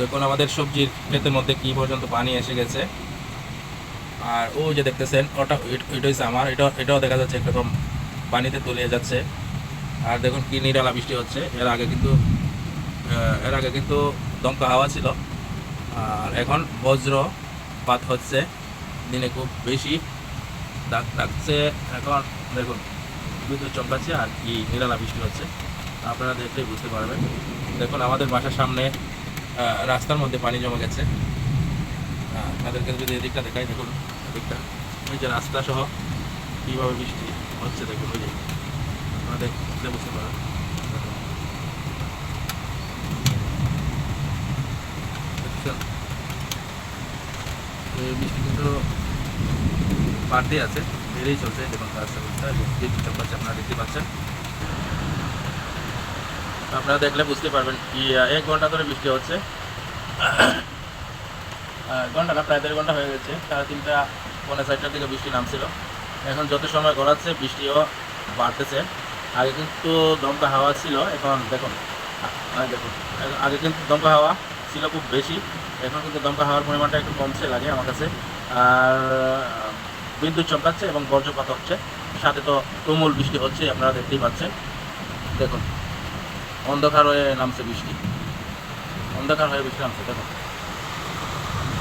দেখুন আমাদের সবজির ক্ষেতের মধ্যে কি পর্যন্ত পানি এসে গেছে। আর ও যে দেখতেছেন ওটা এটা হচ্ছে আমার, এটাও দেখা যাচ্ছে একরকম পানিতে তলিয়ে যাচ্ছে। আর দেখুন কি নিরালা বৃষ্টি হচ্ছে। এর আগে কিন্তু দমকা হাওয়া ছিল, আর এখন বজ্রপাত হচ্ছে। দিনে খুব বেশি দাগ লাগছে। এখন দেখুন বিদ্যুৎ চমকাচ্ছে আর কি নিরালা বৃষ্টি হচ্ছে, আপনারা দেখলেই বুঝতে পারবেন। দেখুন আমাদের বাসার সামনে রাস্তার মধ্যে পানি জমে গেছে। আপনাদেরকে যদি এদিকটা দেখাই, দেখুন এদিকটা ওই যে রাস্তা সহ কীভাবে বৃষ্টি হচ্ছে দেখুন, ওই যে আপনারা দেখলে বুঝতে পারবেন। দেখছেন? এই বৃষ্টি কিন্তু বাড়তেই আছে, বেড়েই চলছে। দেখুন রাস্তা বিদ্যুৎ চমকাচ্ছে, আপনারা দেখতে পাচ্ছেন। আপনারা দেখলে বুঝতে পারবেন কি 1 ঘন্টা ধরে বৃষ্টি হচ্ছে। ঘন্টা না, প্রায় 1.5 ঘন্টা হয়ে গেছে। 3:30 পৌনে 4টার দিকে বৃষ্টি নামছিল। এখন যত সময় গড়াচ্ছে বৃষ্টিও বাড়তেছে। আগে কিন্তু দমকা হাওয়া ছিল, এখন দেখুন দেখুন আগে কিন্তু দমকা হাওয়া ছিল খুব বেশি, এখন কিন্তু দমকা হাওয়ার পরিমাণটা একটু কমছে লাগে আমার কাছে। আর বিদ্যুৎ চমকাচ্ছে এবং বজ্রপাত হচ্ছে, সাথে তো তুমুল বৃষ্টি হচ্ছে, আপনারা দেখতেই পাচ্ছেন। দেখুন অন্ধকার হয়ে নামছে বৃষ্টি, অন্ধকার হয়ে বৃষ্টি নামছে। দেখুন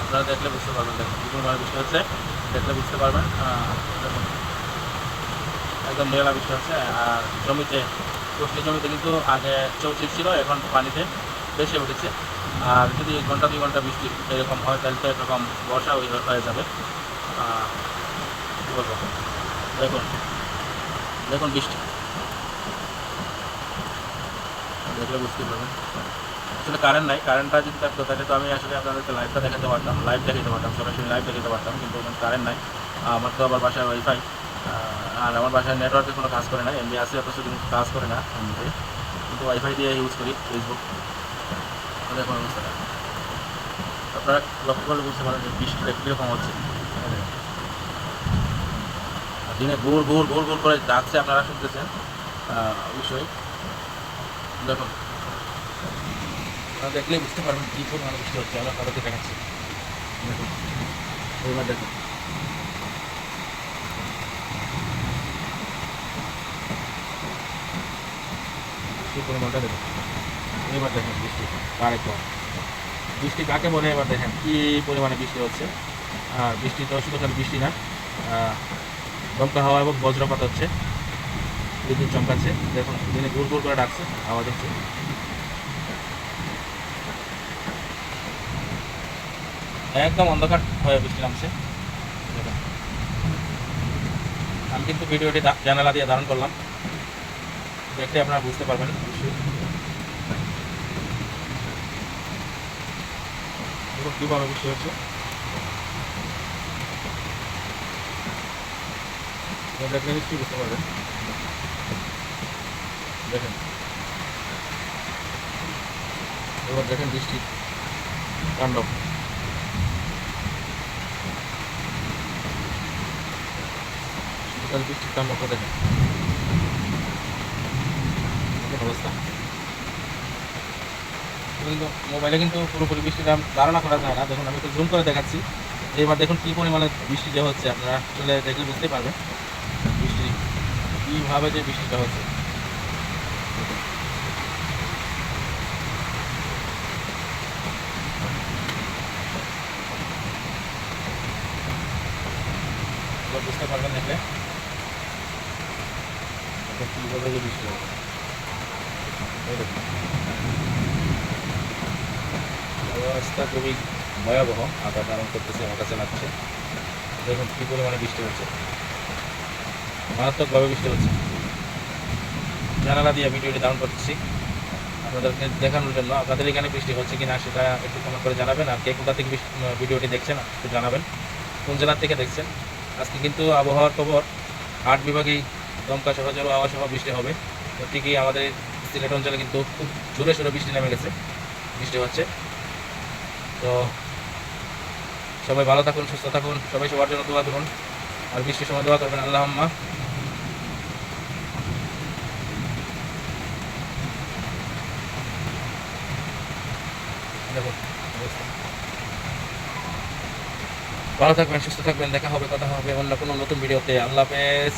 আপনারা দেখলে বুঝতে পারবেন, দেখুন কি পরিমাণে বৃষ্টি হচ্ছে, দেখলে বুঝতে পারবেন। দেখুন একদম মেলা বৃষ্টি হচ্ছে। আর জমিতে জমিতে কিন্তু আগে চৌচির ছিল, এখন পানিতে বেশি উঠেছে। আর যদি 1-2 ঘন্টা বৃষ্টি এরকম হয় তাহলে তো এরকম বর্ষা হয়ে যাবে। কী বলবো, দেখুন দেখুন বৃষ্টি দেখলে বুঝতে পারবেন। আসলে কারেন্ট নাই, কারেন্টটা যদি থাকতো তাহলে তো আমি আসলে আপনাদেরকে লাইভ দেখাতে পারতাম, সরাসরি লাইভ দেখাতে পারতাম, কিন্তু কারেন্ট নাই। আমার তো আবার বাসায় ওয়াইফাই, আর আমার বাসায় নেটওয়ার্কে কোনো কাজ করে না, এমবি আছে অথচ কিন্তু কাজ করে না এমবিতে, কিন্তু ওয়াইফাই দিয়ে ইউজ করি ফেসবুক। দেখুন অবস্থাটা আপনারা লক্ষ্য করলে বুঝতে পারেন যে বৃষ্টিটা কীরকম হচ্ছে। দিনে গুড় গুড় গুড় গুড় করে যাচ্ছে, আপনারা শুনতেছেন অবশ্যই। দেখুন আপনারা দেখলেই বুঝতে পারবেন কী পরিমাণে বৃষ্টি হচ্ছে। আমরা তাদেরকে দেখাচ্ছি, দেখুন এবার দেখুন কী পরিমাণটা দেখুন। এবার দেখেন বৃষ্টি আরেকবার, বৃষ্টি কাকে বলে এবার দেখেন কী পরিমাণে বৃষ্টি হচ্ছে। আর বৃষ্টি তো শুধু খালি বৃষ্টি না, দমকা হাওয়া এবং বজ্রপাত হচ্ছে, বিদ্যুৎ চমকাচ্ছে। দেখুন দিনে গুড় গুড় করে ডাকছে, আওয়াজ হচ্ছে। একদম অন্ধকার হয়ে বৃষ্টি নামছে। দেখুন আমি কিন্তু ভিডিওটি জানালা দিয়ে ধারণ করলাম, দেখলে আপনারা বুঝতে পারবেন অবশ্যই। দেখুন কীভাবে বৃষ্টি হচ্ছে, দেখলে নিশ্চয়ই বুঝতে পারবেন। দেখেন এবার দেখেন বৃষ্টি তাণ্ডব। বৃষ্টির তাণ্ডবটা দেখেন, অবস্থা। কিন্তু মোবাইলে কিন্তু পুরোপুরি বৃষ্টির ধারণা করা যায় না। দেখুন আমি একটু জুম করে দেখাচ্ছি। এবার দেখুন কী পরিমাণে বৃষ্টি যে হচ্ছে, আপনারা আসলে দেখলে বুঝতে পারবেন বৃষ্টি কীভাবে যে বৃষ্টিটা হচ্ছে। এবার বুঝতে পারবেন দেখলে কীভাবে যে বৃষ্টি হচ্ছে। এই দেখুন অবস্থা খুবই ভয়াবহ, আকাশ ধারণ করতেছে, আমার কাছে লাগছে। দেখুন কী পরিমাণে বৃষ্টি হচ্ছে, মারাত্মকভাবে বৃষ্টি হচ্ছে। জানালা দিয়ে ভিডিওটি ধারণ করতেছি আপনাদেরকে দেখানোর জন্য। আপনাদের এখানে বৃষ্টি হচ্ছে কিনা সেটা একটু কমেন্ট করে জানাবেন। আর কে কোথা থেকে ভিডিওটি দেখছেন একটু জানাবেন, কোন জেলার থেকে দেখছেন। আজকে কিন্তু আবহাওয়ার খবর 8 বিভাগেই দমকা সহ জোর হাওয়া সহ বৃষ্টি হবে। প্রত্যেকেই আমাদের সিলেট অঞ্চলে কিন্তু খুব জোরে সোরে বৃষ্টি নেমে গেছে, বৃষ্টি হচ্ছে। তো সবাই ভালো থাকুন, সুস্থ থাকুন, সবাই সবার জন্য দোয়া করুন। আর বৃষ্টির সময় দোয়া করবেন, আল্লাহুম্মা। দেখুন ভালো থাকবেন, সুস্থ থাকবেন, দেখা হবে, কথা হবে অন্য কোনো নতুন ভিডিওতে। আল্লাহ হাফেজ।